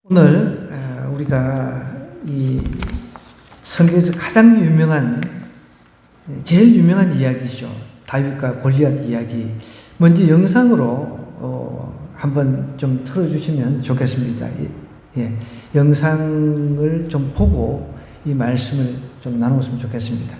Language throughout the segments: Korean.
오늘 우리가 이 성경에서 가장 유명한, 제일 유명한 이야기죠. 다윗과 골리앗 이야기. 먼저 영상으로 한번 좀 틀어주시면 좋겠습니다. 예, 영상을 좀 보고 이 말씀을 좀 나누었으면 좋겠습니다.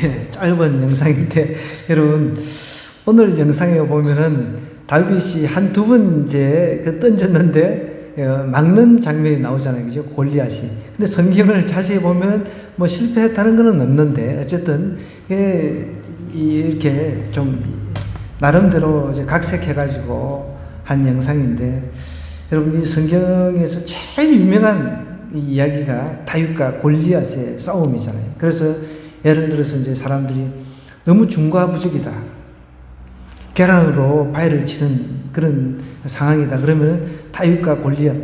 예, 짧은 영상인데 여러분, 오늘 영상에 보면은 다윗이 한두 번 이제 던졌는데 막는 장면이 나오잖아요, 그죠? 골리앗이. 근데 성경을 자세히 보면 뭐 실패했다는 것은 없는데 어쨌든 이렇게 좀 나름대로 이제 각색해가지고 한 영상인데, 여러분, 이 성경에서 제일 유명한 이 이야기가 다윗과 골리앗의 싸움이잖아요. 그래서 예를 들어서 이제 사람들이 너무 중과부족이다, 계란으로 바위를 치는 그런 상황이다, 그러면 다윗과 골리앗,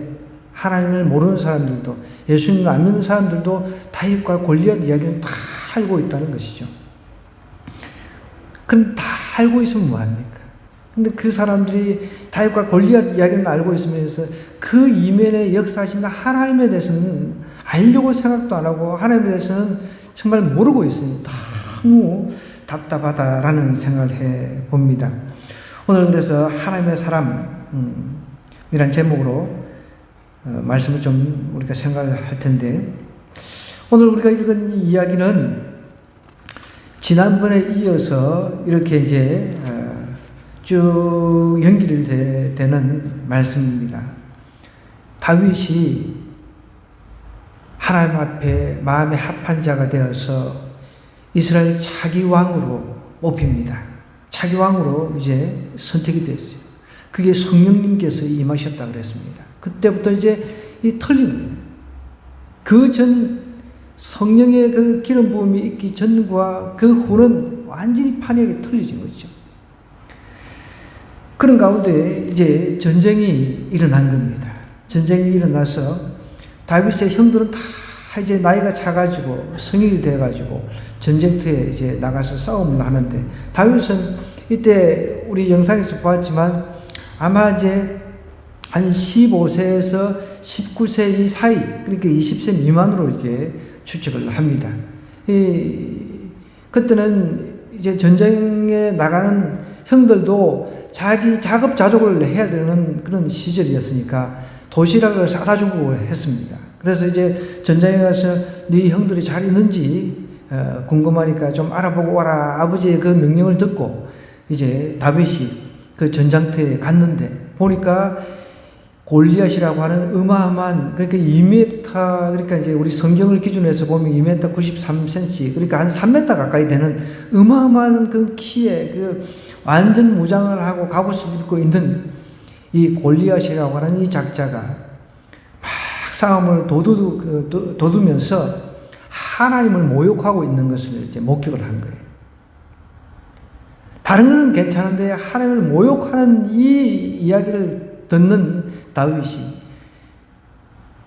하나님을 모르는 사람들도, 예수님을 안 믿는 사람들도 다윗과 골리앗 이야기는 다 알고 있다는 것이죠. 그럼 다 알고 있으면 뭐합니까? 근데 그 사람들이 다윗과 골리앗 이야기는 알고 있으면서 그 이면에 역사하신 하나님에 대해서는 알려고 생각도 안 하고, 하나님에 대해서는 정말 모르고 있으니 너무 답답하다라는 생각을 해 봅니다. 오늘 그래서 하나님의 사람이란 제목으로 말씀을 좀 우리가 생각을 할 텐데, 오늘 우리가 읽은 이 이야기는 지난번에 이어서 이렇게 이제 쭉 연결이 되는 말씀입니다. 다윗이 하나님 앞에 마음의 합한 자가 되어서 이스라엘 차기 왕으로 뽑힙니다. 차기 왕으로 이제 선택이 됐어요. 그게 성령님께서 임하셨다 그랬습니다. 그때부터 이제 이 틀린 거예요. 그 전 성령의 그 기름 부음이 있기 전과 그 후는 완전히 판이하게 틀려진 거죠. 그런 가운데 이제 전쟁이 일어난 겁니다. 전쟁이 일어나서 다윗의 형들은 다 이제 나이가 차가지고 성인이 돼가지고 전쟁터에 이제 나가서 싸움을 하는데, 다윗은 이때 우리 영상에서 보았지만 아마 이제 한 15세에서 19세 이 사이, 그러니까 20세 미만으로 이렇게 추측을 합니다. 그때는 이제 전쟁에 나가는 형들도 자기 자급자족을 해야 되는 그런 시절이었으니까 도시락을 싸다 주고 했습니다. 그래서 이제 전장에 가서 네 형들이 잘 있는지 궁금하니까 좀 알아보고 와라. 아버지의 그 명령을 듣고 이제 다윗이 그 전장터에 갔는데 보니까 골리앗이라고 하는 어마어마한, 그러니까 2m, 그러니까 이제 우리 성경을 기준으로 해서 보면 2m 93cm, 그러니까 한 3m 가까이 되는 어마어마한 그 키에 그 완전 무장을 하고 갑옷을 입고 있는 이 골리앗이라고 하는 이 작자가 막 싸움을 도두면서 하나님을 모욕하고 있는 것을 이제 목격을 한 거예요. 다른 거는 괜찮은데 하나님을 모욕하는 이 이야기를 듣는 다윗이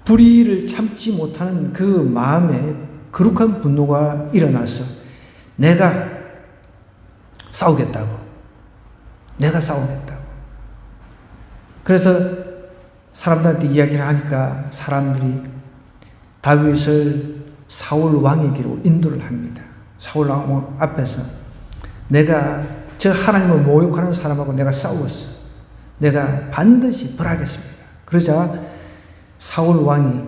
불의를 참지 못하는 그 마음에 거룩한 분노가 일어나서 내가 싸우겠다고. 그래서 사람들한테 이야기를 하니까 사람들이 다윗을 사울 왕에게로 인도를 합니다. 사울 왕 앞에서 내가 저 하나님을 모욕하는 사람하고 내가 싸웠어. 내가 반드시 벌하겠습니다. 그러자 사울 왕이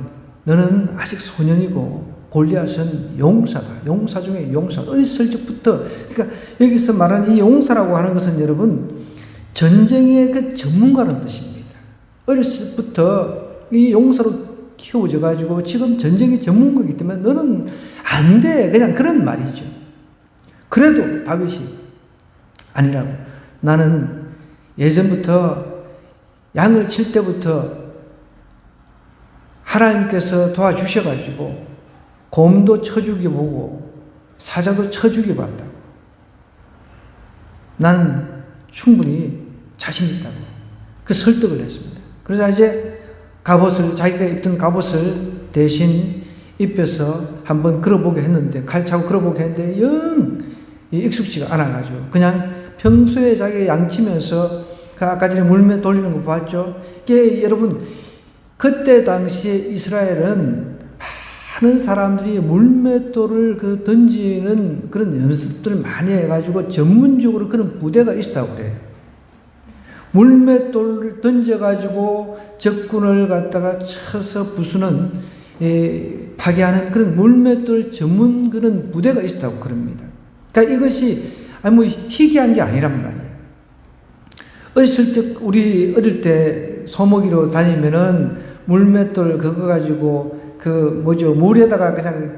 너는 아직 소년이고 골리앗은 용사다. 용사 중에 용사. 어렸을 적부터, 그러니까 여기서 말하는 이 용사라고 하는 것은 여러분 전쟁의 그 전문가라는 뜻입니다. 어렸을 때부터 이 용사로 키워져 가지고 지금 전쟁의 전문가이기 때문에 너는 안 돼. 그냥 그런 말이죠. 그래도 다윗이 아니라고. 나는 예전부터 양을 칠 때부터 하나님께서 도와주셔가지고 곰도 쳐주기 보고 사자도 쳐주기 봤다고. 나는 충분히 자신 있다고. 그 설득을 했습니다. 그래서 이제 자기가 입던 갑옷을 대신 입혀서 한번 걸어보게 했는데, 칼 차고 걸어보게 했는데 영 익숙지가 않아가지고 그냥 평소에 자기가 양치면서 그 아까 전에 물매 돌리는 거 봤죠? 이게 여러분 그때 당시에 이스라엘은 많은 사람들이 물맷돌을 그 던지는 그런 연습들을 많이 해가지고 전문적으로 그런 부대가 있었다고 그래요. 물맷돌을 던져가지고 적군을 갖다가 쳐서 부수는, 파괴하는 그런 물맷돌 전문 그런 부대가 있었다고 그럽니다. 그러니까 이것이 뭐 희귀한 게 아니란 말이에요. 우리 어릴 때 소모기로 다니면은 물맷돌 그거 가지고 물에다가 그냥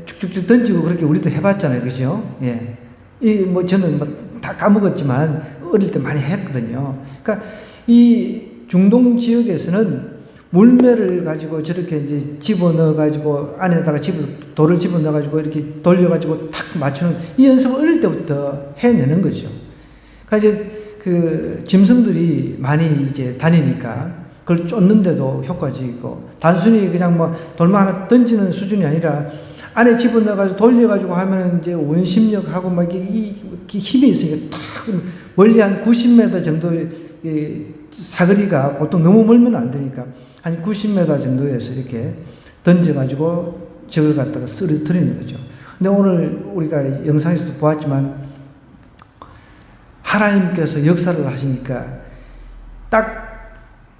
쭉쭉쭉 던지고 그렇게 우리도 해봤잖아요. 그죠? 예. 저는 다 까먹었지만 어릴 때 많이 했거든요. 그러니까 이 중동 지역에서는 물매를 가지고 저렇게 이제 집어넣어 가지고 안에다가 돌을 집어넣어 가지고 이렇게 돌려 가지고 탁 맞추는 이 연습을 어릴 때부터 해내는 거죠. 그러니까 이제 그 짐승들이 많이 이제 다니니까 그걸 쫓는데도 효과적이고, 단순히 그냥 뭐 돌만 하나 던지는 수준이 아니라 안에 집어넣어가지고 돌려가지고 하면 이제 원심력하고 막 이게 힘이 있으니까 탁 멀리 한 90m 정도의 사거리가, 보통 너무 멀면 안 되니까 한 90m 정도에서 이렇게 던져가지고 적을 갖다가 쓰러뜨리는 거죠. 근데 오늘 우리가 영상에서도 보았지만 하나님께서 역사를 하시니까 딱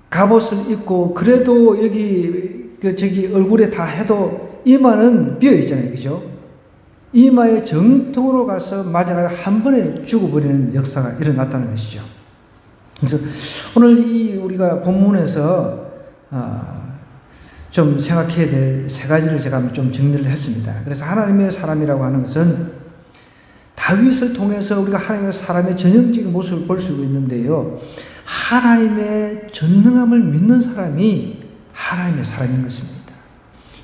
갑옷을 입고 그래도 저기 얼굴에 다 해도 이마는 비어 있잖아요. 그죠? 이마에 정통으로 가서 맞아가 한 번에 죽어버리는 역사가 일어났다는 것이죠. 그래서 오늘 우리가 본문에서 좀 생각해야 될 세 가지를 제가 좀 정리를 했습니다. 그래서 하나님의 사람이라고 하는 것은 다윗을 통해서 우리가 하나님의 사람의 전형적인 모습을 볼 수 있는데요. 하나님의 전능함을 믿는 사람이 하나님의 사람인 것입니다.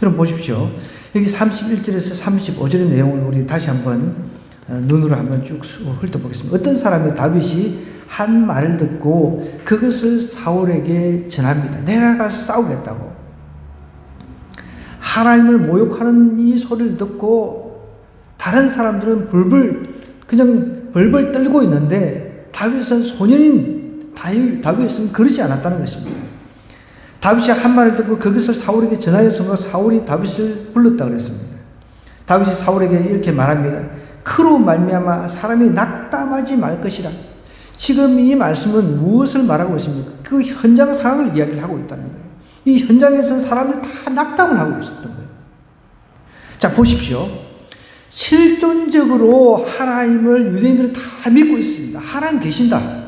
여러분 보십시오. 여기 31절에서 35절의 내용을 우리 다시 한번 눈으로 한번 쭉 훑어보겠습니다. 어떤 사람이 다윗이 한 말을 듣고 그것을 사울에게 전합니다. 내가 가서 싸우겠다고. 하나님을 모욕하는 이 소리를 듣고 다른 사람들은 그냥 벌벌 떨고 있는데 다윗은 소년인 다윗은 그러지 않았다는 것입니다. 다윗이 한 말을 듣고 그것을 사울에게 전하였으므로 사울이 다윗을 불렀다 그랬습니다. 다윗이 사울에게 이렇게 말합니다. 그로 말미암아 사람이 낙담하지 말 것이라. 지금 이 말씀은 무엇을 말하고 있습니까? 그 현장 상황을 이야기를 하고 있다는 거예요. 이 현장에서 사람들이 다 낙담을 하고 있었던 거예요. 자, 보십시오. 실존적으로 하나님을 유대인들은 다 믿고 있습니다. 하나님 계신다.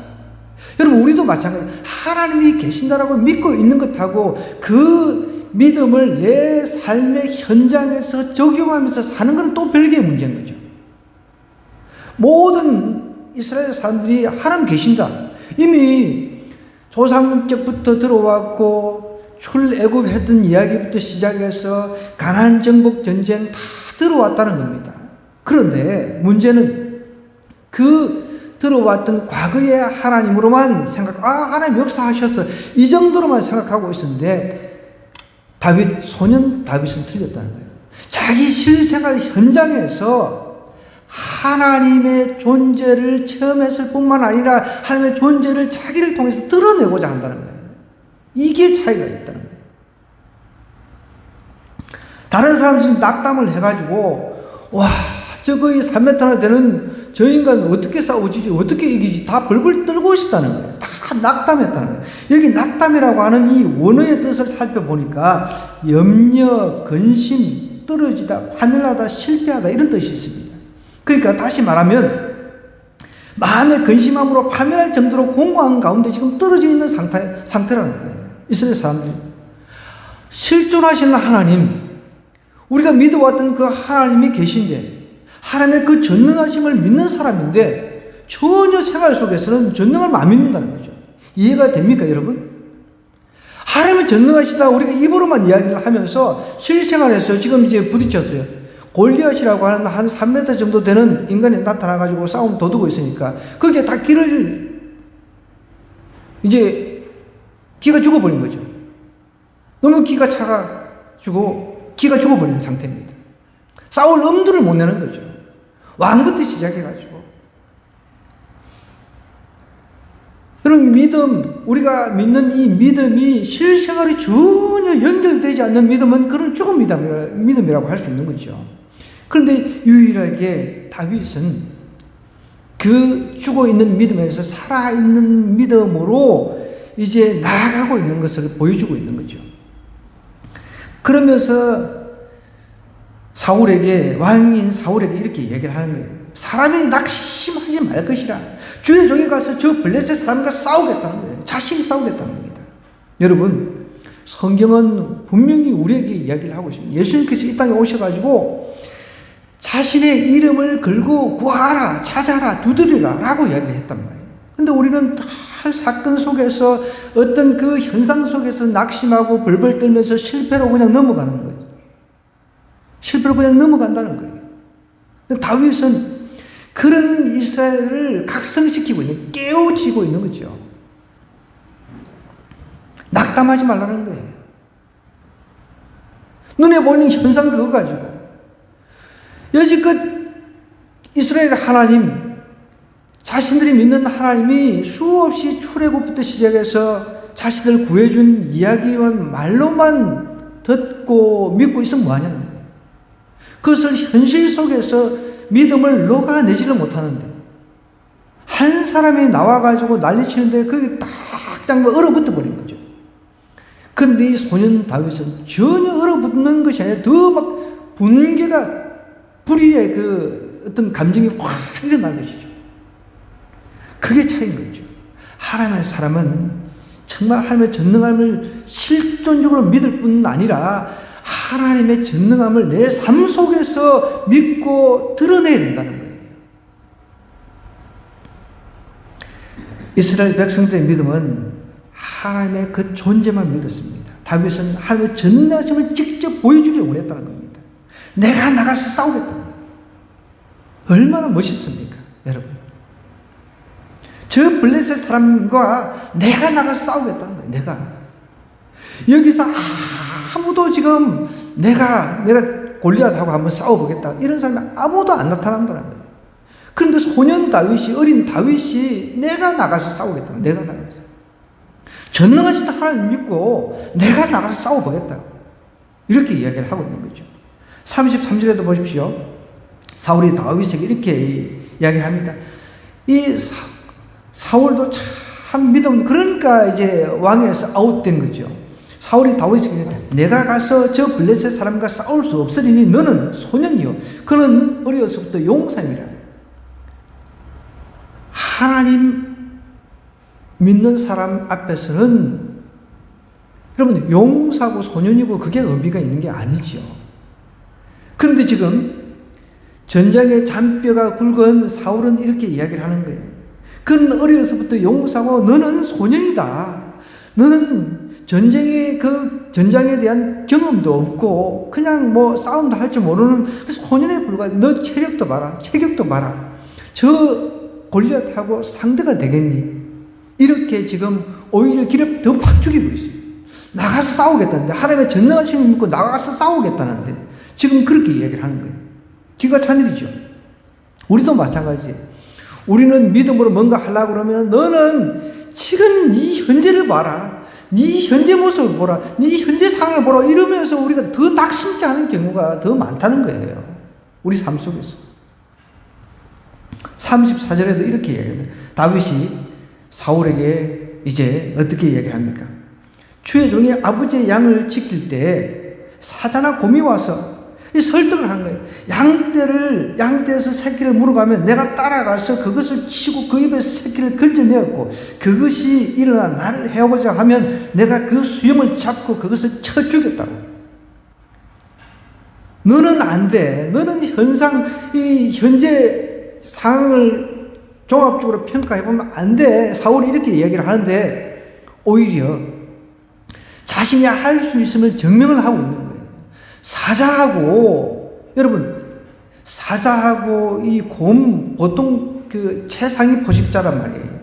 여러분, 우리도 마찬가지. 하나님이 계신다라고 믿고 있는 것하고 그 믿음을 내 삶의 현장에서 적용하면서 사는 것은 또 별개의 문제인 거죠. 모든 이스라엘 사람들이 하나님 계신다. 이미 조상적부터 들어왔고 출애굽했던 이야기부터 시작해서 가나안 정복 전쟁 다 들어왔다는 겁니다. 그런데 문제는 그 들어왔던 과거의 하나님으로만 하나님 역사하셨어. 이 정도로만 생각하고 있었는데 소년 다윗은 틀렸다는 거예요. 자기 실생활 현장에서 하나님의 존재를 체험했을 뿐만 아니라 하나님의 존재를 자기를 통해서 드러내고자 한다는 거예요. 이게 차이가 있다는 거예요. 다른 사람 지금 낙담을 해가지고 저거의 3m나 되는 저 인간 어떻게 싸우지? 어떻게 이기지? 다 벌벌 떨고 있었다는 거예요. 다 낙담했다는 거예요. 여기 낙담이라고 하는 이 원어의 뜻을 살펴보니까 염려, 근심, 떨어지다, 파멸하다, 실패하다 이런 뜻이 있습니다. 그러니까 다시 말하면 마음의 근심함으로 파멸할 정도로 공허한 가운데 지금 떨어져 있는 상태라는 거예요. 이스라엘 사람들이. 실존하시는 하나님, 우리가 믿어왔던 그 하나님이 계신데 하나님의 그 전능하심을 믿는 사람인데 전혀 생활 속에서는 전능함을 안 믿는다는 거죠. 이해가 됩니까, 여러분? 하나님은 전능하시다 우리가 입으로만 이야기를 하면서 실생활에서 지금 이제 부딪혔어요. 골리앗이라고 하는 한 3m 정도 되는 인간이 나타나가지고 싸움 도두고 있으니까 거기에 다 기가 죽어버린 거죠. 너무 기가 차가지고 기가 죽어버리는 상태입니다. 싸울 엄두를 못 내는 거죠. 왕부터 시작해가지고. 여러분, 우리가 믿는 이 믿음이 실생활이 전혀 연결되지 않는 믿음은 그런 죽은 믿음이라고 할 수 있는 거죠. 그런데 유일하게 다윗은 그 죽어있는 믿음에서 살아있는 믿음으로 이제 나아가고 있는 것을 보여주고 있는 거죠. 그러면서 왕인 사울에게 이렇게 얘기를 하는 거예요. 사람이 낙심하지 말 것이라. 주의 종이 가서 저 블레셋 사람과 싸우겠다는 거예요. 자신이 싸우겠다는 겁니다. 여러분, 성경은 분명히 우리에게 이야기를 하고 있습니다. 예수님께서 이 땅에 오셔가지고 자신의 이름을 걸고 구하라, 찾아라, 두드리라 라고 이야기를 했단 말이에요. 근데 우리는 할 사건 속에서 어떤 그 현상 속에서 낙심하고 벌벌 떨면서 실패로 그냥 넘어가는 거죠. 실패로 그냥 넘어간다는 거예요. 다윗은 그런 이스라엘을 각성시키고 깨우치고 있는 거죠. 낙담하지 말라는 거예요. 눈에 보이는 현상 그거 가지고 여지껏 이스라엘 하나님, 자신들이 믿는 하나님이 수없이 출애굽부터 시작해서 자신들을 구해준 이야기만 말로만 듣고 믿고 있으면 뭐하냐는 거예요. 그것을 현실 속에서 믿음을 녹아내지를 못하는데 한 사람이 나와가지고 난리치는데 그게 딱 얼어붙어 버린 거죠. 그런데 이 소년 다윗은 전혀 얼어붙는 것이 아니라 더 막 분개가 불의의 그 어떤 감정이 확 일어난 것이죠. 그게 차이인 거죠. 하나님의 사람은 정말 하나님의 전능함을 실존적으로 믿을 뿐 아니라 하나님의 전능함을 내 삶 속에서 믿고 드러내야 된다는 거예요. 이스라엘 백성들의 믿음은 하나님의 그 존재만 믿었습니다. 다윗은 하나님의 전능하심을 직접 보여주길 원했다는 겁니다. 내가 나가서 싸우겠다는 거예요. 얼마나 멋있습니까, 여러분? 저 블레셋 사람과 내가 나가서 싸우겠다는 거예요. 내가 여기서 아무도 지금 내가 골리앗하고 한번 싸워보겠다 이런 사람이 아무도 안 나타난다는 거예요. 그런데 소년 다윗이, 어린 다윗이 내가 나가서 싸우겠다. 내가 나가서 전능하신 하나님 믿고 내가 나가서 싸워보겠다 이렇게 이야기를 하고 있는 거죠. 33절에도 보십시오. 사울이 다윗에게 이렇게 이야기를 합니다. 이 사울도 참 믿음, 그러니까 이제 왕에서 아웃된 거죠. 사울이 다윗에게 내가 가서 저 블레셋 사람과 싸울 수 없으리니 너는 소년이요 그는 어려서부터 용사임이라. 하나님 믿는 사람 앞에서는 여러분 용사고 소년이고 그게 의미가 있는 게 아니죠. 그런데 지금 전장의 잔뼈가 굵은 사울은 이렇게 이야기를 하는 거예요. 그는 어려서부터 용사고 너는 소년이다. 너는 전장에 대한 경험도 없고 그냥 뭐 싸움도 할 줄 모르는 소년에 불과해. 너 체력도 봐라. 체격도 봐라. 저 골리앗하고 상대가 되겠니? 이렇게 지금 오히려 기를 더 팍 죽이고 있어요. 나가서 싸우겠다는데 하나님의 전능하심을 믿고 나가서 싸우겠다는데 지금 그렇게 이야기를 하는 거예요. 기가 찬 일이죠. 우리도 마찬가지예요. 우리는 믿음으로 뭔가 하려고 그러면 너는 지금 네 현재를 봐라. 네 현재 모습을 보라. 네 현재 상황을 보라. 이러면서 우리가 더 낙심케 하는 경우가 더 많다는 거예요. 우리 삶 속에서. 34절에도 이렇게 이야기합니다. 다윗이 사울에게 이제 어떻게 이야기합니까? 주의 종이 아버지의 양을 지킬 때 사자나 곰이 와서 설득을 하는 거예요. 양떼에서 새끼를 물어가면 내가 따라가서 그것을 치고 그 입에서 새끼를 건져내었고 그것이 일어나 나를 해오고자 하면 내가 그 수염을 잡고 그것을 쳐 죽였다고. 너는 안 돼. 너는 현재 상황을 종합적으로 평가해보면 안 돼. 사울이 이렇게 이야기를 하는데 오히려 자신이 할 수 있음을 증명을 하고 있는 거예요. 사자하고 이 곰 보통 그 최상위 포식자란 말이에요.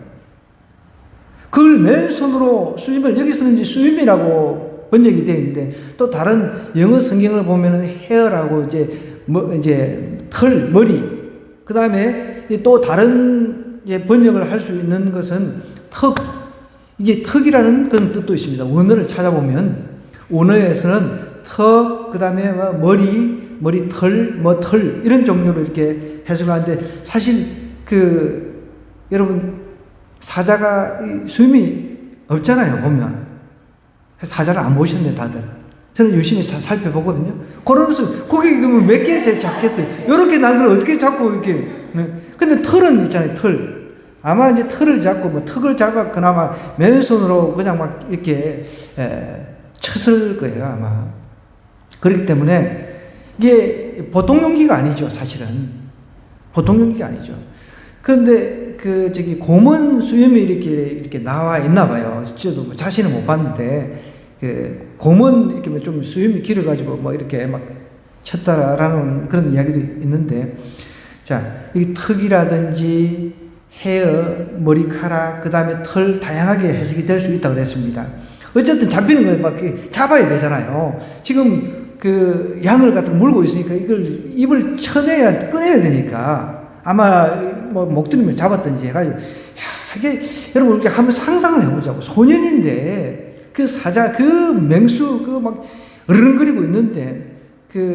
그걸 맨손으로 수임을 여기서는 이제 수임이라고 번역이 되어 있는데 또 다른 영어 성경을 보면은 헤어라고 이제 털 머리 그 다음에 또 다른 번역을 할 수 있는 것은 턱 이게 턱이라는 그런 뜻도 있습니다. 원어를 찾아보면 원어에서는 턱, 그 다음에 머리, 털, 이런 종류로 이렇게 해석을 하는데, 사실, 여러분, 사자가 수염이 없잖아요, 보면. 사자를 안 보셨네, 다들. 저는 유심히 살펴보거든요. 그러면서, 거기 몇 개 잡겠어요? 요렇게 난 걸 어떻게 잡고, 이렇게. 근데 털은 있잖아요, 털. 아마 이제 털을 잡고, 턱을 잡아, 그나마 맨손으로 그냥 막 이렇게, 쳤을 거예요, 아마. 그렇기 때문에 이게 보통 용기가 아니죠, 사실은. 보통 용기가 아니죠. 그런데 곰은 수염이 이렇게 나와 있나 봐요. 저도 자신은 못 봤는데, 곰은 이렇게 좀 수염이 길어가지고 이렇게 막 쳤다라는 그런 이야기도 있는데, 자, 이 턱이라든지 헤어, 머리카락, 그 다음에 털 다양하게 해석이 될 수 있다고 그랬습니다. 어쨌든 잡히는 거에 막 잡아야 되잖아요. 지금 양을 갖다 물고 있으니까 이걸 입을 쳐내야 꺼내야 되니까 아마 목들이면 잡았든지 해가지고 이게 여러분 이렇게 한번 상상을 해보자고. 소년인데 그 사자 맹수 막 으르렁거리고 있는데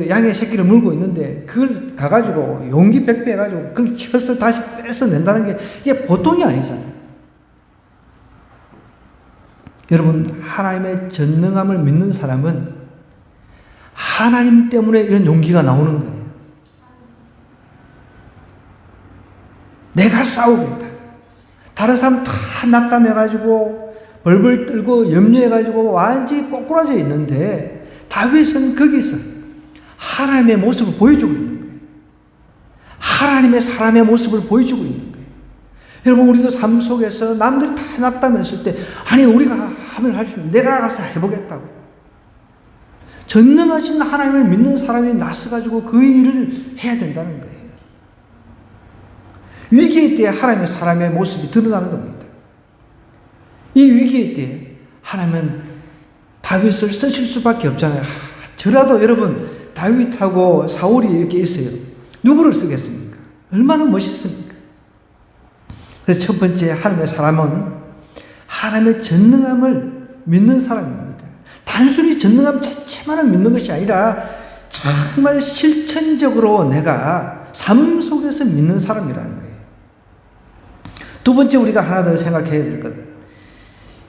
양의 새끼를 물고 있는데 그걸 가가지고 용기 백배 해가지고 그걸 쳐서 다시 뺏어낸다는 게 이게 보통이 아니잖아요. 여러분, 하나님의 전능함을 믿는 사람은 하나님 때문에 이런 용기가 나오는 거예요. 내가 싸우겠다. 다른 사람 다 낙담해가지고 벌벌 떨고 염려해가지고 완전히 꼬꾸라져 있는데 다윗은 거기서 하나님의 모습을 보여주고 있는 거예요. 하나님의 사람의 모습을 보여주고 있는 거예요. 여러분, 우리도 삶 속에서 남들이 다 낙담했을 때 아니 우리가 하면 할 수 있는 내가 가서 해보겠다고. 전능하신 하나님을 믿는 사람이 나서가지고 그 일을 해야 된다는 거예요. 위기의 때에 하나님의 사람의 모습이 드러나는 겁니다. 이 위기의 때에 하나님은 다윗을 쓰실 수밖에 없잖아요. 저라도 여러분 다윗하고 사울이 이렇게 있어요. 누구를 쓰겠습니까? 얼마나 멋있습니까? 그래서 첫 번째 하나님의 사람은 하나님의 전능함을 믿는 사람입니다. 단순히 전능함 자체만을 믿는 것이 아니라 정말 실천적으로 내가 삶 속에서 믿는 사람이라는 거예요. 두 번째 우리가 하나 더 생각해야 될 것.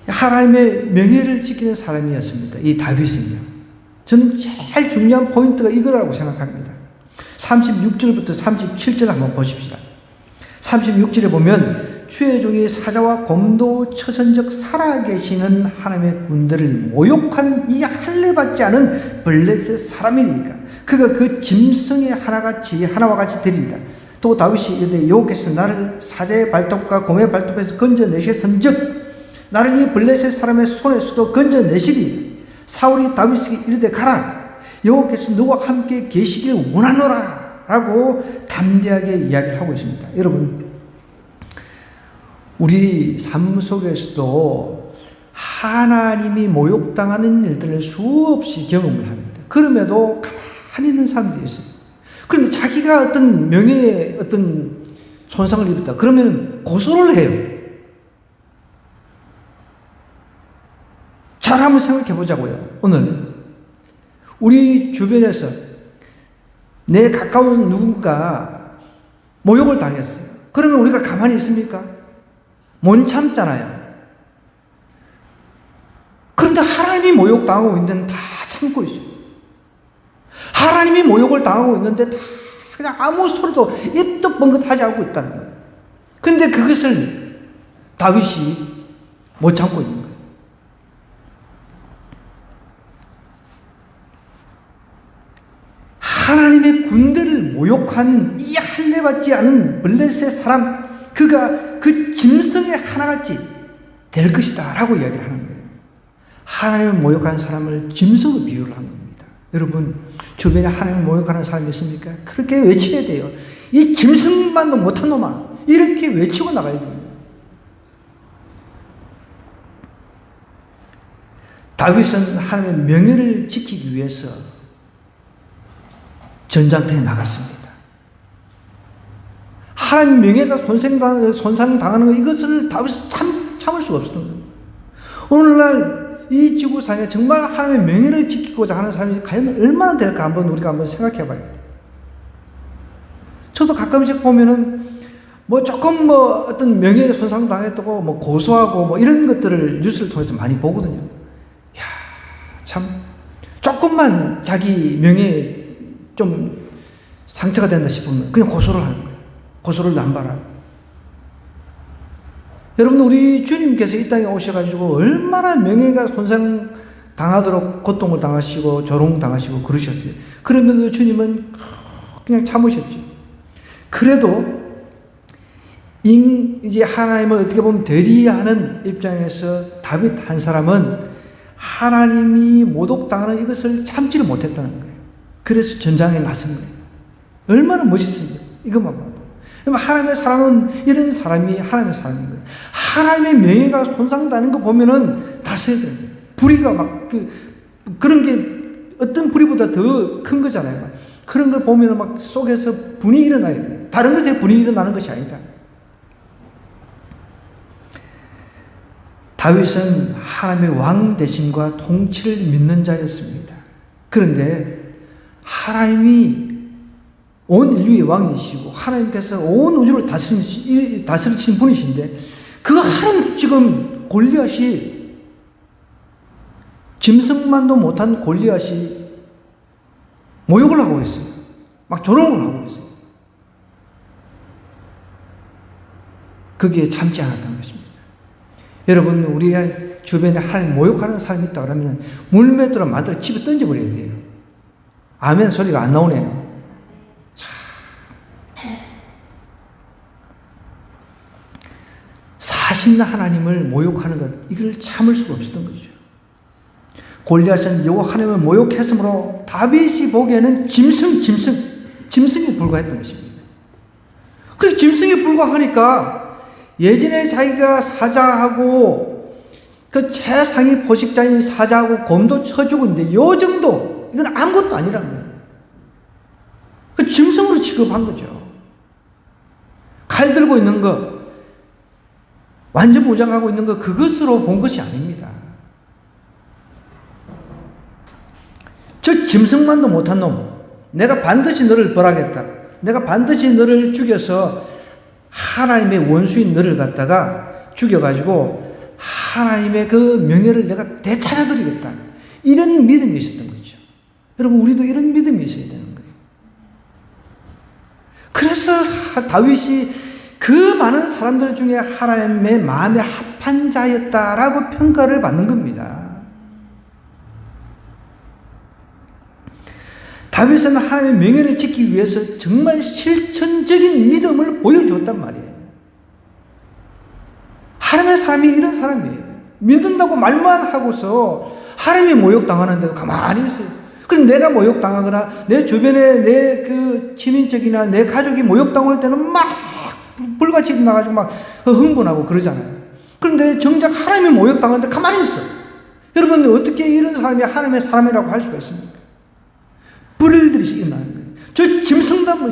하나님의 명예를 지키는 사람이었습니다. 이 다윗은요. 저는 제일 중요한 포인트가 이거라고 생각합니다. 36절부터 37절 한번 보십시다. 36절에 보면 주의 종이 사자와 곰도 처선적 살아계시는 하나님의 군대를 모욕한 이 할례받지 않은 블레셋 사람이니까 그가 그 짐승의 하나와 같이 되리이다. 또 다윗이 이르되 여호와께서 나를 사자의 발톱과 곰의 발톱에서 건져내셨은즉 나를 이 블레셋 사람의 손에서도 건져내시리이다. 사울이 다윗에게 이르되 가라. 여호와께서 너와 함께 계시길 원하노라 라고 담대하게 이야기를 하고 있습니다. 여러분, 우리 삶 속에서도 하나님이 모욕당하는 일들을 수없이 경험을 합니다. 그럼에도 가만히 있는 사람들이 있어요. 그런데 자기가 어떤 명예에 어떤 손상을 입었다. 그러면 고소를 해요. 잘 한번 생각해 보자고요. 오늘 우리 주변에서 내 가까운 누군가 모욕을 당했어요. 그러면 우리가 가만히 있습니까? 못 참잖아요. 그런데 하나님이 모욕당하고 있는데 다 참고 있어요. 하나님이 모욕을 당하고 있는데 다 그냥 아무 소리도 입도 뻥긋하지 않고 있다는 거예요. 그런데 그것을 다윗이 못 참고 있는 거예요. 하나님의 군대를 모욕한 이 할례받지 않은 블레셋 사람, 그가 그 짐승의 하나같이 될 것이다 라고 이야기를 하는 거예요. 하나님을 모욕하는 사람을 짐승으로 비유를 한 겁니다. 여러분, 주변에 하나님을 모욕하는 사람이 있습니까? 그렇게 외쳐야 돼요. 이 짐승만도 못한 놈아, 이렇게 외치고 나가야 돼요. 다윗은 하나님의 명예를 지키기 위해서 전장터에 나갔습니다. 하나님 명예가 손상당하는 것, 이것을 다윗이 참을 수가 없었던 거예요. 오늘날 이 지구상에 정말 하나님의 명예를 지키고자 하는 사람이 과연 얼마나 될까 우리가 한번 생각해 봐야 돼요. 저도 가끔씩 보면은 조금 어떤 명예 손상 당했다고 고소하고 이런 것들을 뉴스를 통해서 많이 보거든요. 야, 참 조금만 자기 명예에 좀 상처가 된다 싶으면 그냥 고소를 하는 거예요. 고소를 남발하고. 여러분, 우리 주님께서 이 땅에 오셔가지고 얼마나 명예가 손상 당하도록 고통을 당하시고 조롱당하시고 그러셨어요. 그런데도 주님은 그냥 참으셨죠. 그래도 이제 하나님을 어떻게 보면 대리하는 입장에서 다윗 한 사람은 하나님이 모독당하는 이것을 참지를 못했다는 거예요. 그래서 전장에 나선 거예요. 얼마나 멋있습니까? 이것만 봐도. 하나님의 사람은 이런 사람이 하나님의 사람인 거예요. 하나님의 명예가 손상되는 거 보면은 나서야 돼요. 불의가 그런 게 어떤 불의보다 더 큰 거잖아요. 그런 걸 보면은 속에서 분이 일어나야 돼요. 다른 것에 분이 일어나는 것이 아니다. 다윗은 하나님의 왕 되심과 통치를 믿는 자였습니다. 그런데 하나님이 온 인류의 왕이시고 하나님께서 온 우주를 다스리신 분이신데 그 하나님 지금 골리앗이 짐승만도 못한 골리앗이 모욕을 하고 있어요. 조롱을 하고 있어요. 거기에 참지 않았다는 것입니다. 여러분, 우리 주변에 하나님 모욕하는 사람이 있다 그러면 물맷돌을 만들어 집에 던져버려야 돼요. 아멘 소리가 안 나오네요. 사신 하나님을 모욕하는 것, 이걸 참을 수가 없었던 거죠. 골리앗은 여호와 하나님을 모욕했으므로 다윗이 보기에는 짐승에 불과했던 것입니다. 그 짐승에 불과하니까 예전에 자기가 사자하고 그 최상위 포식자인 사자하고 곰도 쳐주고 있는데 요 정도, 이건 아무것도 아니라는 거예요. 그 짐승으로 취급한 거죠. 칼 들고 있는 거, 완전 무장하고 있는 거, 그것으로 본 것이 아닙니다. 저 짐승만도 못한 놈, 내가 반드시 너를 벌하겠다. 내가 반드시 너를 죽여서 하나님의 원수인 너를 갖다가 죽여가지고 하나님의 그 명예를 내가 되찾아드리겠다. 이런 믿음이 있었던 거죠. 여러분, 우리도 이런 믿음이 있어야 되는 거예요. 그래서 다윗이 그 많은 사람들 중에 하나님의 마음에 합한 자였다라고 평가를 받는 겁니다. 다윗은 하나님의 명예를 지키기 위해서 정말 실천적인 믿음을 보여주었단 말이에요. 하나님의 사람이 이런 사람이에요. 믿는다고 말만 하고서 하나님이 모욕당하는데도 가만히 있어요. 그럼 내가 모욕당하거나 내 주변에 내 그 친인척이나 내 가족이 모욕당할 때는 막 불같이 일어나가지고 막 흥분하고 그러잖아요. 그런데 정작 하나님이 모욕당하는데 가만히 있어. 여러분, 어떻게 이런 사람이 하나님의 사람이라고 할 수가 있습니까? 불을 들이시 일어나는 거예요. 저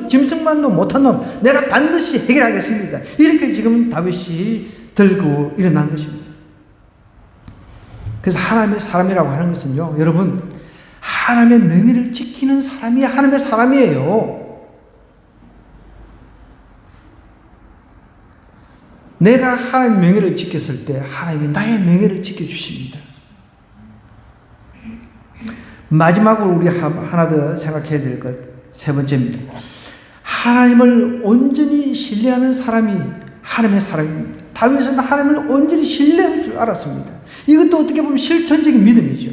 짐승만도 못한 놈, 내가 반드시 해결하겠습니다. 이렇게 지금 다윗이 들고 일어난 것입니다. 그래서 하나님의 사람이라고 하는 것은요, 여러분, 하나님의 명예를 지키는 사람이 하나님의 사람이에요. 내가 하나님의 명예를 지켰을 때 하나님이 나의 명예를 지켜주십니다. 마지막으로 우리 하나 더 생각해야 될 것, 세 번째입니다. 하나님을 온전히 신뢰하는 사람이 하나님의 사람입니다. 다윗은 하나님을 온전히 신뢰할 줄 알았습니다. 이것도 어떻게 보면 실천적인 믿음이죠.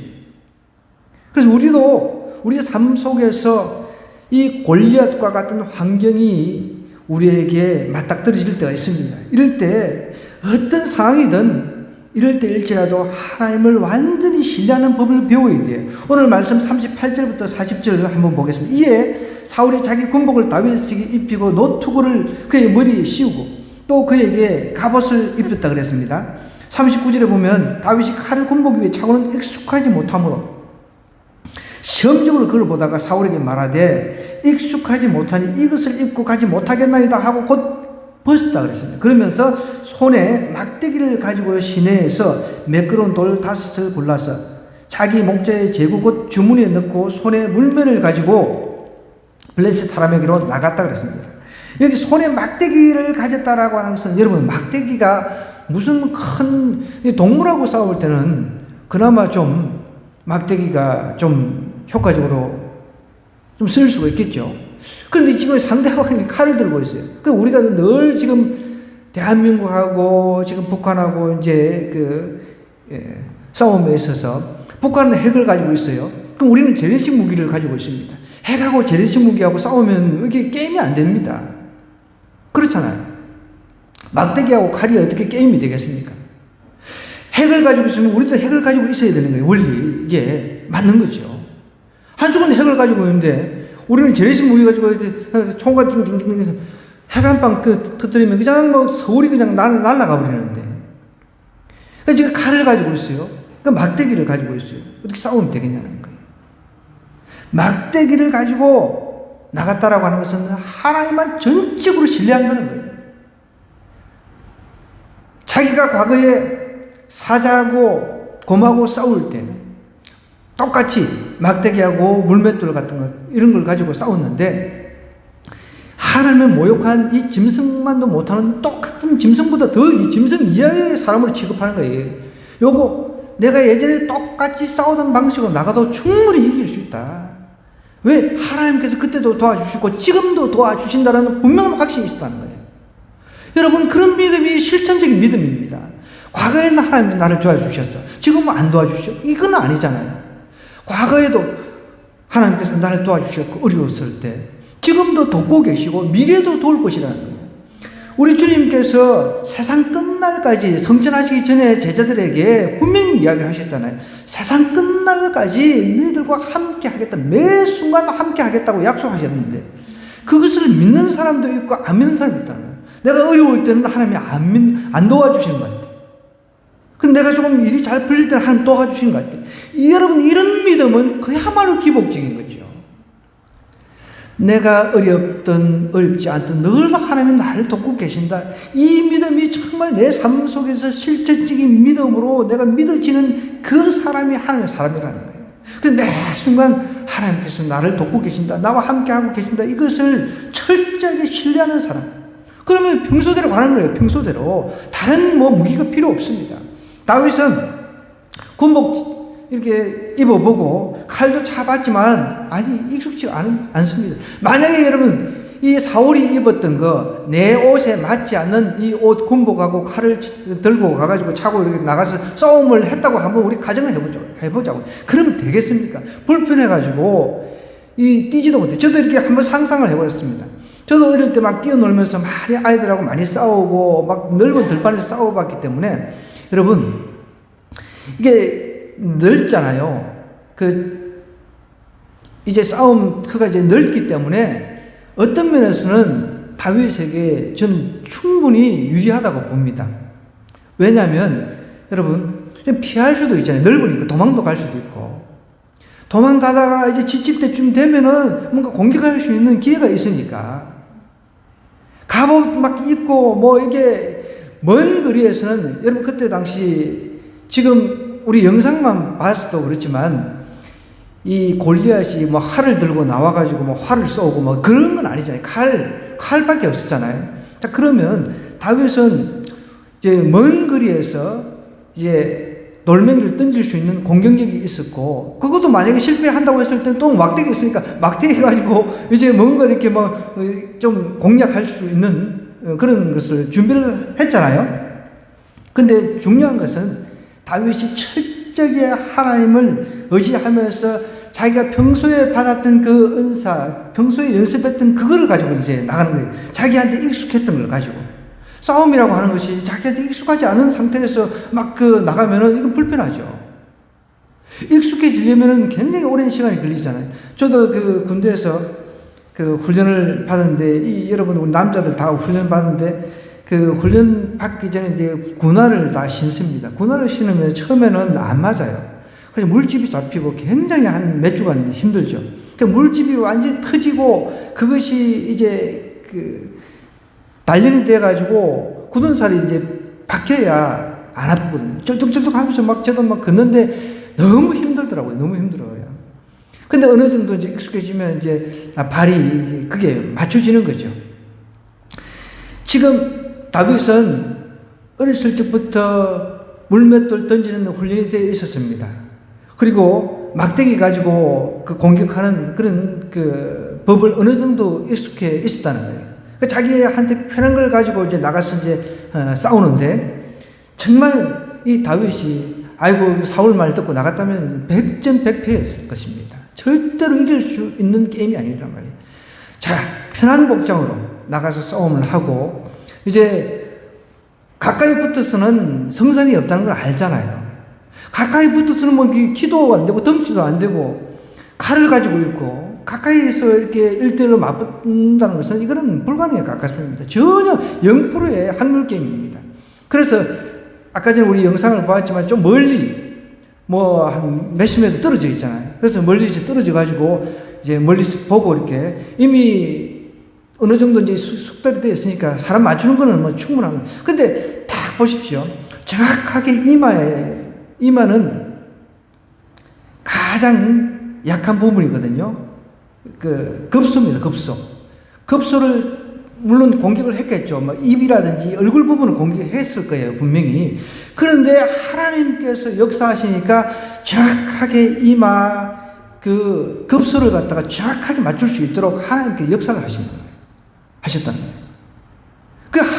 그래서 우리도 우리 삶 속에서 이 골리앗과 같은 환경이 우리에게 맞닥뜨려질 때가 있습니다. 이럴 때 어떤 상황이든 이럴 때일지라도 하나님을 완전히 신뢰하는 법을 배워야 돼요. 오늘 말씀 38절부터 40절 한번 보겠습니다. 이에 사울이 자기 군복을 다윗에게 입히고 노투구를 그의 머리에 씌우고 또 그에게 갑옷을 입혔다 그랬습니다. 39절에 보면 다윗이 칼을 군복 위에 차고는 익숙하지 못하므로 시험적으로 그를 보다가 사울에게 말하되 익숙하지 못하니 이것을 입고 가지 못하겠나이다 하고 곧 벗었다 그랬습니다. 그러면서 손에 막대기를 가지고 시내에서 매끄러운 돌 5을 골라서 자기 목자의 제구 곧 주머니에 넣고 손에 물매를 가지고 블레셋 사람에게로 나갔다 그랬습니다. 여기 손에 막대기를 가졌다라고 하는 것은 여러분, 막대기가 무슨 큰 동물하고 싸울 때는 그나마 좀 막대기가 좀 효과적으로 좀 쓸 수가 있겠죠. 그런데 지금 상대방이 칼을 들고 있어요. 그 우리가 늘 지금 대한민국하고 지금 북한하고 이제 싸움에 있어서 북한은 핵을 가지고 있어요. 그럼 우리는 재래식 무기를 가지고 있습니다. 핵하고 재래식 무기하고 싸우면 이게 게임이 안 됩니다. 그렇잖아요. 막대기하고 칼이 어떻게 게임이 되겠습니까? 핵을 가지고 있으면 우리도 핵을 가지고 있어야 되는 거예요. 원리. 이게 맞는 거죠. 한쪽은 핵을 가지고 있는데 우리는 재래식 무기 가지고 총 같은 핵 한 방 터뜨리면 그냥 뭐 서울이 그냥 날아가 버리는데. 그러니까 지금 칼을 가지고 있어요. 그러니까 막대기를 가지고 있어요. 어떻게 싸우면 되겠냐는 거예요. 막대기를 가지고 나갔다라고 하는 것은 하나님만 전적으로 신뢰한다는 거예요. 자기가 과거에 사자하고 곰하고 싸울 때 똑같이 막대기하고 물맷돌 같은 거 이런 걸 가지고 싸웠는데 하나님을 모욕한 이 짐승만도 못하는 똑같은 짐승보다 더 이 짐승 이하의 사람으로 취급하는 거예요. 요거 내가 예전에 똑같이 싸우던 방식으로 나가도 충분히 이길 수 있다. 왜? 하나님께서 그때도 도와주시고 지금도 도와주신다는 분명한 확신이 있었다는 거예요. 여러분, 그런 믿음이 실천적인 믿음입니다. 과거에는 하나님이 나를 도와주셨어. 지금은 안 도와주셔. 이건 아니잖아요. 과거에도 하나님께서 나를 도와주셨고 어려웠을 때 지금도 돕고 계시고 미래도 도울 것이라는 거예요. 우리 주님께서 세상 끝날까지 성전하시기 전에 제자들에게 분명히 이야기를 하셨잖아요. 세상 끝날까지 너희들과 함께 하겠다. 매 순간 함께 하겠다고 약속하셨는데 그것을 믿는 사람도 있고 안 믿는 사람도 있다는 거예요. 내가 어려울 때는 하나님이 안 도와주시는 것 같아요. 근데 내가 조금 일이 잘 풀릴 때는 하나님 도와주시는 것 같아요. 여러분, 이런 믿음은 그야말로 기복적인 거죠. 내가 어렵든 어렵지 않든 늘 하나님이 나를 돕고 계신다. 이 믿음이 정말 내 삶 속에서 실질적인 믿음으로 내가 믿어지는 그 사람이 하나님의 사람이라는 거예요. 그래서 매 순간 하나님께서 나를 돕고 계신다. 나와 함께하고 계신다. 이것을 철저하게 신뢰하는 사람. 그러면 평소대로 가는 거예요. 평소대로. 다른 무기가 필요 없습니다. 다윗은 군복 이렇게 입어보고 칼도 차봤지만 익숙치가 않습니다. 만약에 여러분 이 사울이 입었던 내 옷에 맞지 않는 이 옷 군복하고 칼을 들고 가가지고 차고 이렇게 나가서 싸움을 했다고 한번 우리 가정을 해보자고. 그러면 되겠습니까? 불편해가지고 뛰지도 못해. 저도 이렇게 한번 상상을 해보았습니다. 저도 어릴 때 막 뛰어놀면서 많이 아이들하고 많이 싸우고 막 넓은 들판에서 싸워봤기 때문에 여러분 이게 넓잖아요. 이제 싸움 터가 이제 넓기 때문에 어떤 면에서는 다윗에게 저는 충분히 유리하다고 봅니다. 왜냐하면 여러분 피할 수도 있잖아요. 넓으니까 도망도 갈 수도 있고 도망가다가 이제 지칠 때쯤 되면은 뭔가 공격할 수 있는 기회가 있으니까 갑옷 막 입고 뭐 이게 먼 거리에서는 여러분 그때 당시 지금 우리 영상만 봤어도 그렇지만 이 골리앗이 뭐 활을 들고 나와가지고 뭐 활을 쏘고 뭐 그런 건 아니잖아요. 칼밖에 없었잖아요. 자, 그러면 다윗은 이제 먼 거리에서 이제 돌멩이를 던질 수 있는 공격력이 있었고, 그것도 만약에 실패한다고 했을 때 또 막대기 있으니까 막대기 가지고 이제 뭔가 이렇게 뭐 좀 공략할 수 있는 그런 것을 준비를 했잖아요. 근데 중요한 것은 다윗이 철저하게 하나님을 의지하면서 자기가 평소에 받았던 그 은사, 평소에 연습했던 그거를 가지고 이제 나가는 거예요. 자기한테 익숙했던 걸 가지고. 싸움이라고 하는 것이 자기한테 익숙하지 않은 상태에서 막 나가면은 이건 불편하죠. 익숙해지려면은 굉장히 오랜 시간이 걸리잖아요. 저도 군대에서 훈련을 받았는데, 여러분, 우리 남자들 다 훈련 받았는데, 훈련 받기 전에 이제 군화를 다 신습니다. 군화를 신으면 처음에는 안 맞아요. 그래서 물집이 잡히고 굉장히 한 몇 주간 힘들죠. 물집이 완전히 터지고 그것이 이제 단련이 돼가지고 굳은 살이 이제 박혀야 안 아프거든요. 쩔뚝쩔뚝 하면서 저도 막 걷는데 너무 힘들더라고요. 너무 힘들어요. 근데 어느 정도 이제 익숙해지면 이제 발이 그게 맞춰지는 거죠. 지금 다윗은 어렸을 적부터 물맷돌 던지는 훈련이 되어 있었습니다. 그리고 막대기 가지고 공격하는 그런 법을 어느 정도 익숙해 있었다는 거예요. 자기한테 편한 걸 가지고 이제 나가서 이제 싸우는데, 정말 이 다윗이 사울 말 듣고 나갔다면 100전 100패였을 것입니다. 절대로 이길 수 있는 게임이 아니란 말이에요. 자, 편한 복장으로 나가서 싸움을 하고, 이제 가까이 붙어서는 성산이 없다는 걸 알잖아요. 가까이 붙어서는 뭐 키도 안 되고 덩치도 안 되고 칼을 가지고 있고 가까이서 이렇게 1대1로 맞붙는다는 것은 이거는 불가능에 가깝습니다. 전혀 0%의 확률 게임입니다. 그래서 아까 전에 우리 영상을 보았지만 좀 멀리 뭐 한 몇십 미터 떨어져 있잖아요. 그래서 멀리 떨어져 가지고 이제 멀리서 보고 이렇게 이미 어느 정도 이제 숙달이 되어 있으니까 사람 맞추는 거는 뭐 충분한 거예요. 근데 딱 보십시오. 정확하게 이마는 가장 약한 부분이거든요. 급소입니다, 급소. 급소를 물론 공격을 했겠죠. 뭐 입이라든지 얼굴 부분을 공격했을 거예요, 분명히. 그런데 하나님께서 역사하시니까 정확하게 이마 급소를 갖다가 정확하게 맞출 수 있도록 하나님께 역사를 하셨다는 거예요.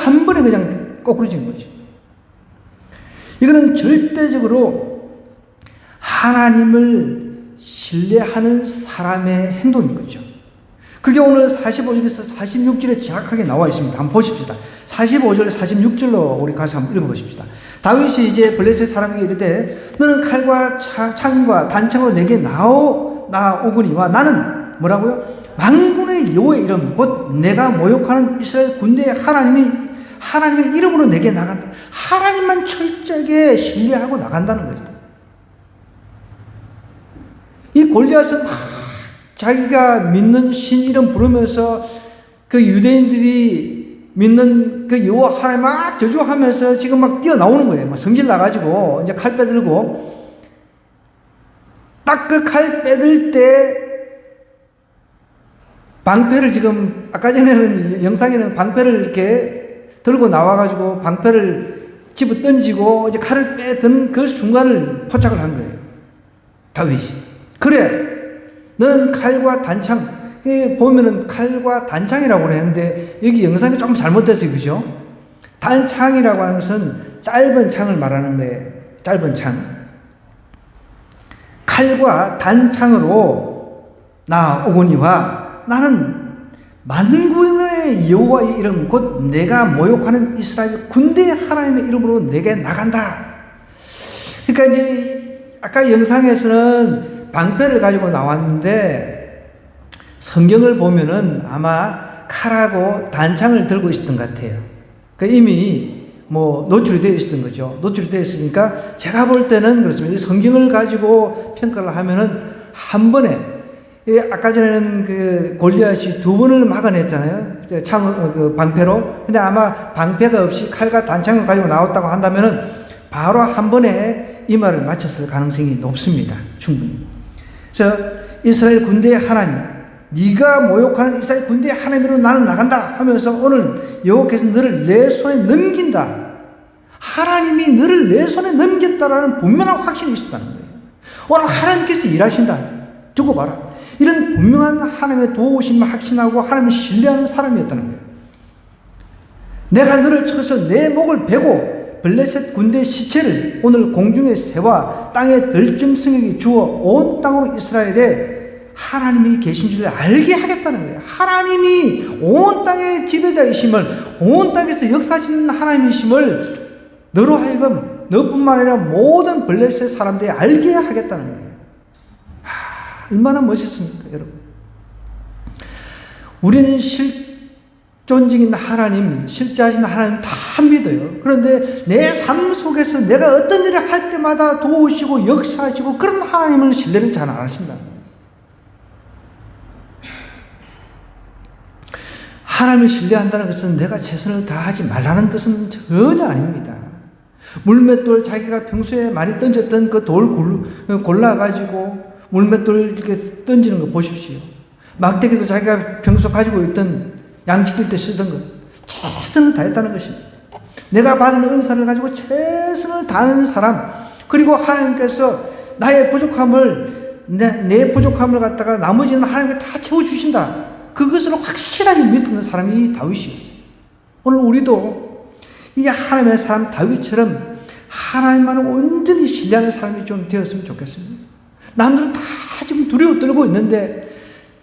한 번에 그냥 꼬꾸라진 거죠. 이거는 절대적으로 하나님을 신뢰하는 사람의 행동인 거죠. 그게 오늘 45절에서 46절에 정확하게 나와 있습니다. 한번 보십시다. 45절, 46절로 우리 가서 한번 읽어보십시다. 다윗이 이제 블레셋 사람에게 이르되 너는 칼과 창과 단창으로 내게 나오거니와 나는 뭐라고요? 만군의 여호와의 이름 곧 내가 모욕하는 이스라엘 군대의 하나님의 이름으로 내게 나간다. 하나님만 철저하게 신뢰하고 나간다는 거죠. 이 골리앗은 막 자기가 믿는 신 이름 부르면서 유대인들이 믿는 여호와 하나님 막 저주하면서 지금 막 뛰어나오는 거예요. 막 성질 나가지고 이제 칼 빼들고 딱 칼 빼들 때 방패를 지금 아까 전에는 영상에는 방패를 이렇게 들고 나와가지고 방패를 집어 던지고 이제 칼을 빼드는 그 순간을 포착을 한 거예요. 다윗이. 그래, 너는 칼과 단창, 보면은 칼과 단창이라고 그랬는데 여기 영상이 조금 잘못됐어요. 그죠? 단창이라고 하는 것은 짧은 창을 말하는 거예요. 짧은 창. 칼과 단창으로 나오거니와 나는 만군의 여호와의 이름 곧 내가 모욕하는 이스라엘 군대의 하나님의 이름으로 내게 나간다. 그러니까 이제 아까 영상에서는 방패를 가지고 나왔는데 성경을 보면은 아마 칼하고 단창을 들고 있었던 것 같아요. 그러니까 이미 뭐 노출이 되어 있었던 거죠. 노출이 되어 있으니까 제가 볼 때는 그렇습니다. 성경을 가지고 평가를 하면은 한 번에 아까 전에는 그 골리앗이 두 번을 막아냈잖아요. 그 방패로. 근데 아마 방패가 없이 칼과 단창을 가지고 나왔다고 한다면은 바로 한 번에 이 말을 맞췄을 가능성이 높습니다. 충분히. 그래서 이스라엘 군대의 하나님, 네가 모욕하는 이스라엘 군대의 하나님으로 나는 나간다 하면서 오늘 여호와께서 너를 내 손에 넘긴다. 하나님이 너를 내 손에 넘겼다라는 분명한 확신이 있었다는 거예요. 오늘 하나님께서 일하신다. 두고 봐라. 이런 분명한 하나님의 도우심을 확신하고 하나님을 신뢰하는 사람이었다는 거예요. 내가 너를 쳐서 내 목을 베고 블레셋 군대의 시체를 오늘 공중의 새와 땅의 들짐승에게 주어 온 땅으로 이스라엘에 하나님이 계신 줄을 알게 하겠다는 거예요. 하나님이 온 땅의 지배자이심을, 온 땅에서 역사하시는 하나님이심을 너로 하여금 너뿐만 아니라 모든 블레셋 사람들이 알게 하겠다는 거예요. 얼마나 멋있습니까, 여러분? 우리는 실존적인 하나님, 실제하신 하나님 다 믿어요. 그런데 내 삶 속에서 내가 어떤 일을 할 때마다 도우시고 역사하시고 그런 하나님을 신뢰를 잘 안 하신다는 거예요. 하나님을 신뢰한다는 것은 내가 최선을 다하지 말라는 뜻은 전혀 아닙니다. 물맷돌 자기가 평소에 많이 던졌던 그 돌 골라가지고 물맷돌 이렇게 던지는 거 보십시오. 막대기도 자기가 평소 가지고 있던 양 지킬 때 쓰던 것 최선을 다했다는 것입니다. 내가 받은 은사를 가지고 최선을 다하는 사람, 그리고 하나님께서 나의 부족함을 내 부족함을 갖다가 나머지는 하나님께 다 채워주신다. 그것을 확실하게 믿는 사람이 다윗이었어요. 오늘 우리도 이 하나님의 사람 다윗처럼 하나님만을 온전히 신뢰하는 사람이 좀 되었으면 좋겠습니다. 남들은 다 지금 두려워 떨고 있는데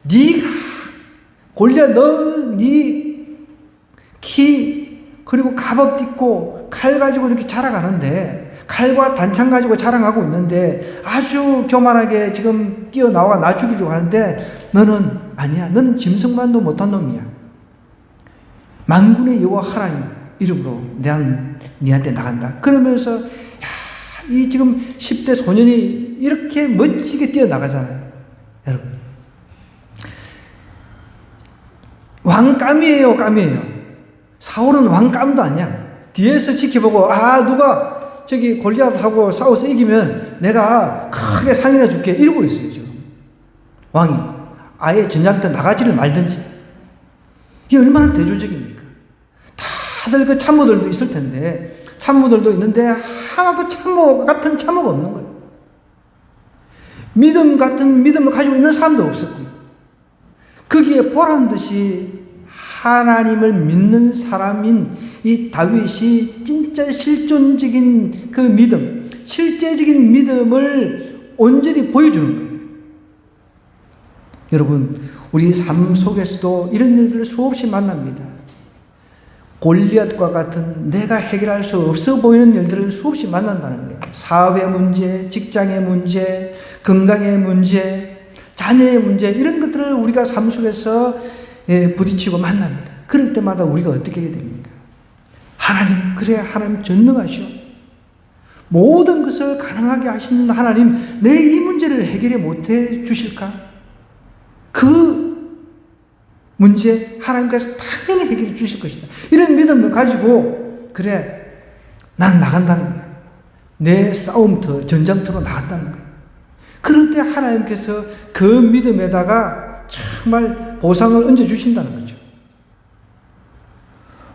네가 골리앗 네 키 그리고 갑옷 입고 칼 가지고 이렇게 자랑하는데, 칼과 단창 가지고 자랑하고 있는데 아주 교만하게 지금 뛰어나와 나 죽이려고 하는데 너는 아니야. 너는 짐승만도 못한 놈이야. 만군의 여호와 하나님 이름으로 네한테 나간다. 그러면서 이 지금 10대 소년이 이렇게 멋지게 뛰어나가잖아요. 여러분. 왕감이에요, 감이에요. 사울은 왕감도 아니야. 뒤에서 지켜보고, 누가 저기 골리앗하고 싸워서 이기면 내가 크게 상이나 줄게. 이러고 있어요, 지금. 왕이. 아예 전장터 나가지를 말든지. 이게 얼마나 대조적입니까? 다들 그 참모들도 있을 텐데, 참모들도 있는데, 하나도 참모 같은 참모가 없는 거예요. 믿음 같은 믿음을 가지고 있는 사람도 없었고요. 거기에 보란 듯이 하나님을 믿는 사람인 이 다윗이 진짜 실존적인 그 믿음, 실제적인 믿음을 온전히 보여주는 거예요. 여러분, 우리 삶 속에서도 이런 일들을 수없이 만납니다. 골리앗과 같은 내가 해결할 수 없어 보이는 일들을 수없이 만난다는 거예요. 사업의 문제, 직장의 문제, 건강의 문제, 자녀의 문제, 이런 것들을 우리가 삶 속에서 부딪히고 만납니다. 그럴 때마다 우리가 어떻게 해야 됩니까? 하나님, 그래, 하나님 전능하시오. 모든 것을 가능하게 하시는 하나님, 내 이 문제를 해결해 못해 주실까? 그 문제 하나님께서 당연히 해결해 주실 것이다. 이런 믿음을 가지고, 그래, 난 나간다는 거야. 내 싸움터, 전장터로 나간다는 거야. 그럴 때 하나님께서 그 믿음에다가 정말 보상을 얹어주신다는 거죠.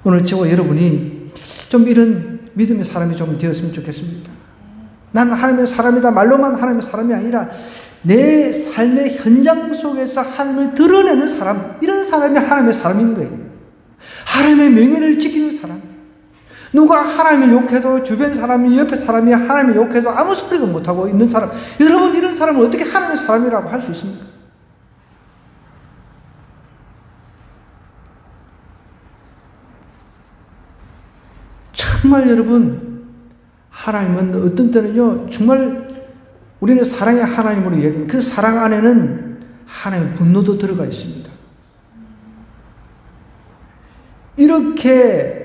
오늘 저와 여러분이 좀 이런 믿음의 사람이 좀 되었으면 좋겠습니다. 난 하나님의 사람이다. 말로만 하나님의 사람이 아니라 내 삶의 현장 속에서 하나님을 드러내는 사람, 이런 사람이 하나님의 사람인 거예요. 하나님의 명예를 지키는 사람. 누가 하나님을 욕해도 주변 사람이, 옆에 사람이 하나님을 욕해도 아무 소리도 못하고 있는 사람, 여러분 이런 사람을 어떻게 하나님의 사람이라고 할 수 있습니까? 정말 여러분, 하나님은 어떤 때는요, 정말 우리는 사랑의 하나님으로 이야기합니다. 그 사랑 안에는 하나님의 분노도 들어가 있습니다. 이렇게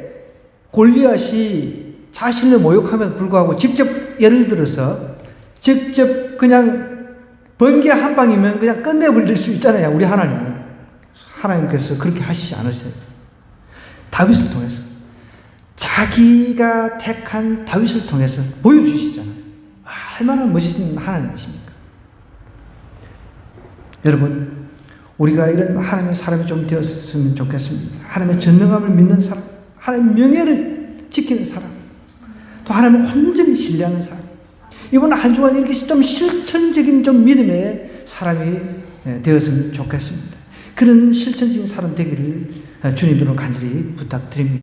골리앗이 자신을 모욕함에도 불구하고 직접 예를 들어서 직접 그냥 번개 한 방이면 그냥 끝내버릴 수 있잖아요. 우리 하나님은. 하나님께서 그렇게 하시지 않으세요. 다윗을 통해서. 자기가 택한 다윗을 통해서 보여주시잖아요. 얼마나 멋있는 하나님이십니까? 여러분, 우리가 이런 하나님의 사람이 좀 되었으면 좋겠습니다. 하나님의 전능함을 믿는 사람, 하나님의 명예를 지키는 사람, 또 하나님을 온전히 신뢰하는 사람. 이번 한 주간 이렇게 좀 실천적인 좀 믿음의 사람이 되었으면 좋겠습니다. 그런 실천적인 사람 되기를 주님으로 간절히 부탁드립니다.